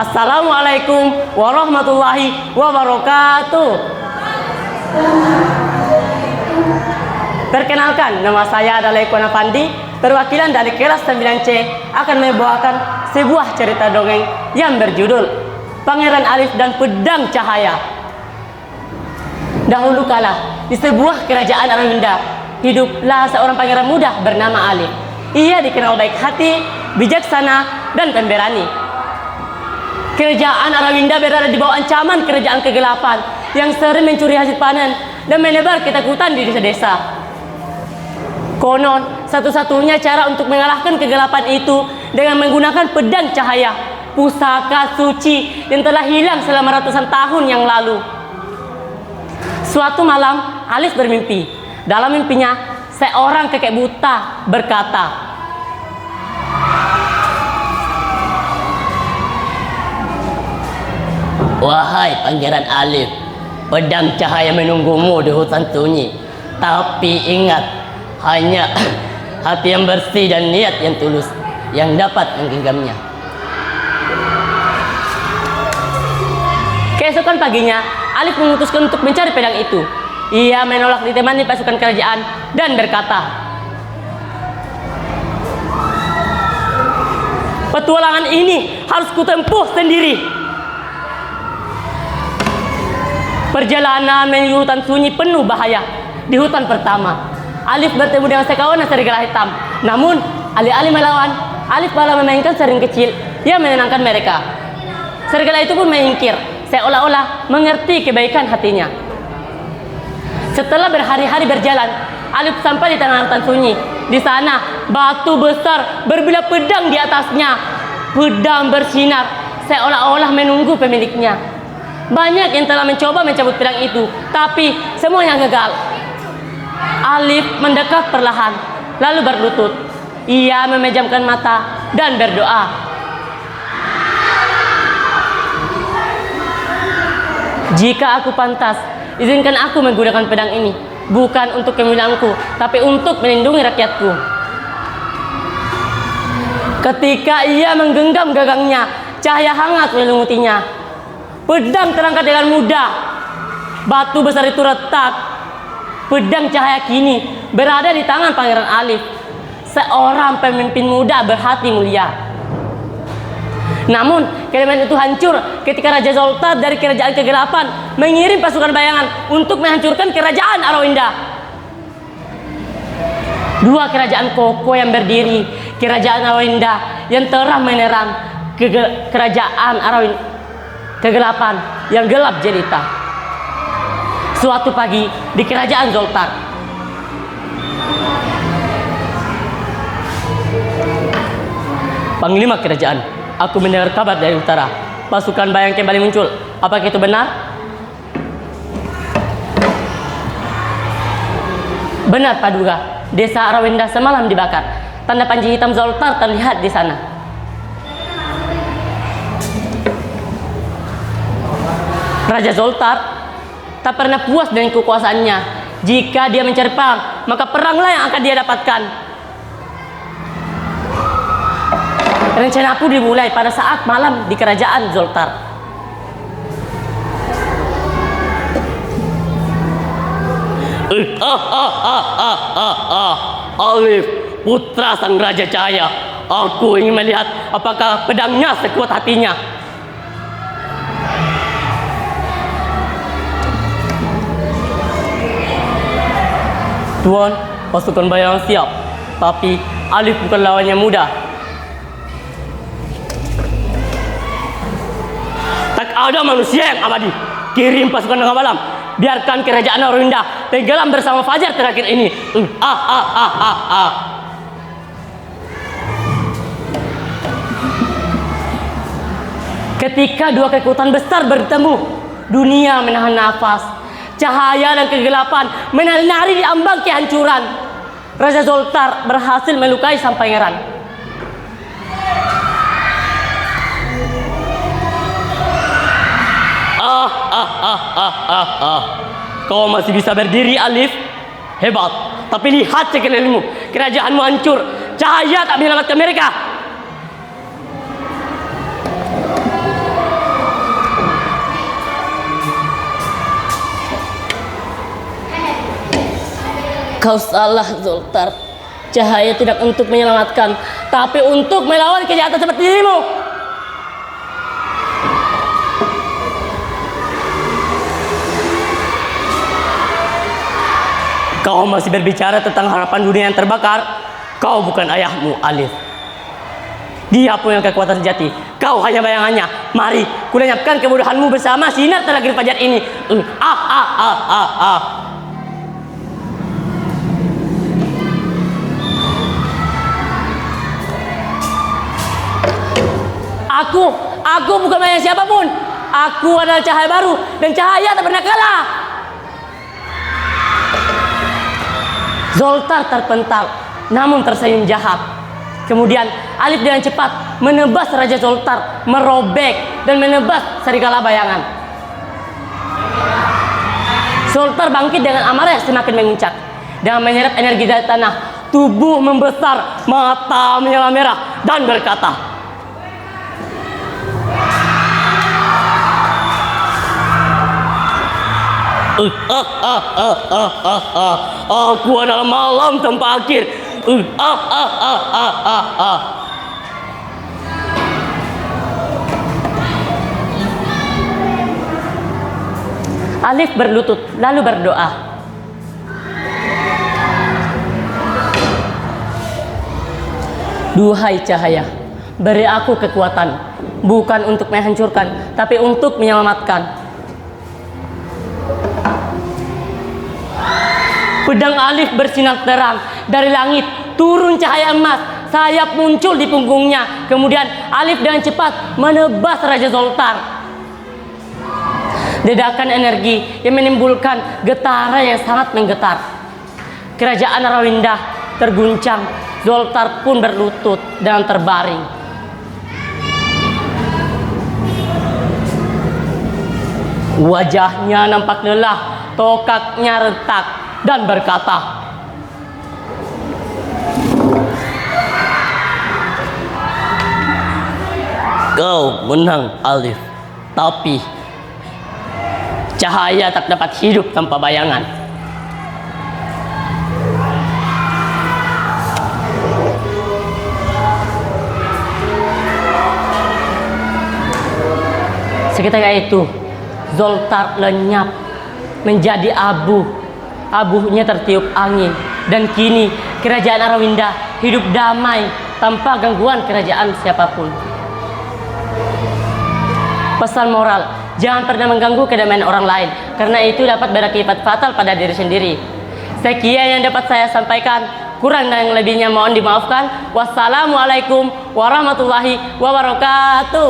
Assalamualaikum warahmatullahi wabarakatuh. Perkenalkan, nama saya adalah Eko Nafandi. Perwakilan dari kelas 9C akan membawakan sebuah cerita dongeng yang berjudul Pangeran Alif dan Pedang Cahaya. Dahulu kala, di sebuah kerajaan Arawinda, hiduplah seorang pangeran muda bernama Alif. Ia dikenal baik hati, bijaksana, dan pemberani. Kerajaan Arawinda berada di bawah ancaman kerajaan kegelapan yang sering mencuri hasil panen dan menebar ketakutan di desa-desa. Konon, satu-satunya cara untuk mengalahkan kegelapan itu dengan menggunakan pedang cahaya, pusaka suci yang telah hilang selama ratusan tahun yang lalu. Suatu malam, Alif bermimpi. Dalam mimpinya, seorang kakek buta berkata, "Wahai Pangeran Alif, pedang cahaya menunggumu di hutan sunyi. Tapi ingat, hanya hati yang bersih dan niat yang tulus yang dapat menggenggamnya." Keesokan paginya, Alif memutuskan untuk mencari pedang itu. Ia menolak ditemani pasukan kerajaan dan berkata, "Petualangan ini harus kutempuh sendiri." Perjalanan menuju hutan sunyi penuh bahaya. Di hutan pertama, Alif bertemu dengan sekawan serigala hitam. Namun, alih-alih melawan, Alif malah memainkan sering kecil yang menenangkan mereka. Serigala itu pun menyingkir, seolah-olah mengerti kebaikan hatinya. Setelah berhari-hari berjalan, Alif sampai di tengah hutan sunyi. Di sana, batu besar berbilah pedang di atasnya. Pedang bersinar, seolah-olah menunggu pemiliknya. Banyak yang telah mencoba mencabut pedang itu, tapi semuanya gagal. Alif mendekat perlahan, lalu berlutut. Ia memejamkan mata dan berdoa. "Jika aku pantas, izinkan aku menggunakan pedang ini, bukan untuk kemuliaanku, tapi untuk melindungi rakyatku." Ketika ia menggenggam gagangnya, cahaya hangat menyelumutinya. Pedang terangkat dengan mudah. Batu besar itu retak. Pedang cahaya kini berada di tangan Pangeran Alif, seorang pemimpin muda berhati mulia. Namun, kelebihan itu hancur ketika Raja Zoltar dari kerajaan kegelapan mengirim pasukan bayangan untuk menghancurkan kerajaan Arawinda. Dua kerajaan kokoh yang berdiri, kerajaan Arawinda yang terang menerang, kerajaan Arawinda kegelapan yang gelap jelita. Suatu pagi di kerajaan Zoltar, "Panglima kerajaan, aku mendengar kabar dari utara. Pasukan bayang kembali muncul. Apakah itu benar?" "Benar, Paduka. Desa Arawinda semalam dibakar. Tanda panji hitam Zoltar terlihat di sana." Raja Zoltar tak pernah puas dengan kekuasaannya. Jika dia mencari perang, maka peranglah yang akan dia dapatkan. Rencana pun dimulai pada saat malam di kerajaan Zoltar. "Alif, putra sang Raja Cahaya. Aku ingin melihat apakah pedangnya sekuat hatinya." "Tuan, pasukan bayang siap, tapi Alif bukan lawan yang mudah." "Tak ada manusia yang abadi. Kirim pasukan tengah malam. Biarkan kerajaan Arawinda tenggelam bersama fajar terakhir ini." Ketika dua kekuatan besar bertemu, dunia menahan nafas. Cahaya dan kegelapan menari-nari di ambang kehancuran. Raja Zoltar berhasil melukai sang pangeran. Kau masih bisa berdiri, Alif. Hebat. Tapi lihat sekelilingmu. Kerajaanmu hancur. Cahaya tak menyelamatkan mereka. Kau salah, Zoltar. Cahaya tidak untuk menyelamatkan, tapi untuk melawan kejahatan seperti dirimu. Kau masih berbicara tentang harapan dunia yang terbakar. Kau bukan ayahmu, Alif. Dia punya kekuatan sejati. Kau hanya bayangannya. Mari, kulenyapkan kebodohanmu bersama sinar tenaga fajar ini. Aku bukan bayang siapapun. Aku adalah cahaya baru dan cahaya tak pernah kalah. Zoltar terpental, namun tersenyum jahat. Kemudian Alif dengan cepat menebas Raja Zoltar, merobek dan menebas serigala bayangan. Zoltar bangkit dengan amarah yang semakin menguncak. Dengan menyerap energi dari tanah, tubuh membesar, mata menyala merah dan berkata, aku adalah malam tanpa akhir. Alif berlutut lalu berdoa. Duhai cahaya, beri aku kekuatan, bukan untuk menghancurkan, tapi untuk menyelamatkan. Pedang Alif bersinar terang dari langit, turun cahaya emas, sayap muncul di punggungnya. Kemudian Alif dengan cepat menebas Raja Zoltar. Ledakan energi yang menimbulkan getaran yang sangat menggetar. Kerajaan Arawinda terguncang, Zoltar pun berlutut dan terbaring. Wajahnya nampak lelah, tokaknya retak dan berkata, kau menang, Alif, tapi cahaya tak dapat hidup tanpa bayangan. Seketika itu Zoltar lenyap menjadi abu. Abunya tertiup angin, dan kini kerajaan Arawinda hidup damai tanpa gangguan kerajaan siapapun. Pesan moral, jangan pernah mengganggu kedamaian orang lain, karena itu dapat berakibat fatal pada diri sendiri. Sekian yang dapat saya sampaikan, kurang dan lebihnya mohon dimaafkan. Wassalamualaikum warahmatullahi wabarakatuh.